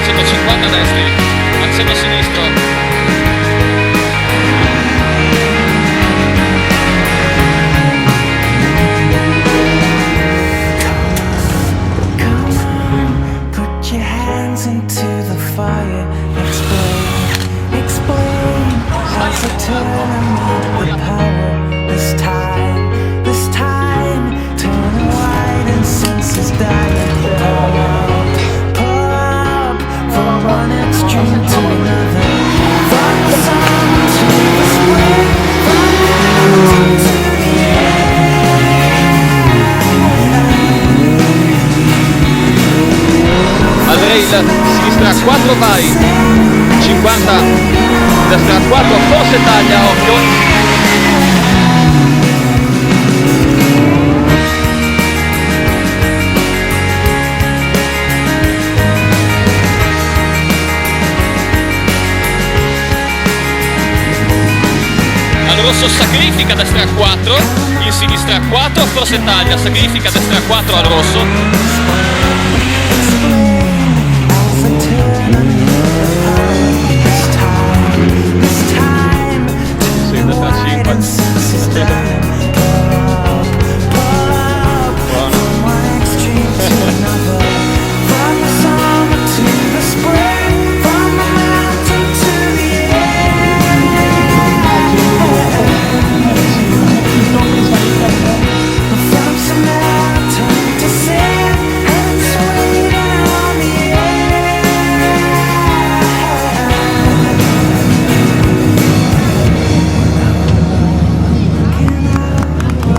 gira 150 a destra, accenno a sinistro. Into the fire, explain how to turn on the power. This time, turn white and senses dying. Pull up from one extreme to another. From the sun to the spring, from the mountain to the Sinistra 4 vai, 50, destra 4, forse taglia, occhio. Al rosso sacrifica destra 4, in sinistra 4, forse taglia, sacrifica destra 4 al rosso.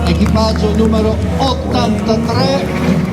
Equipaggio numero 83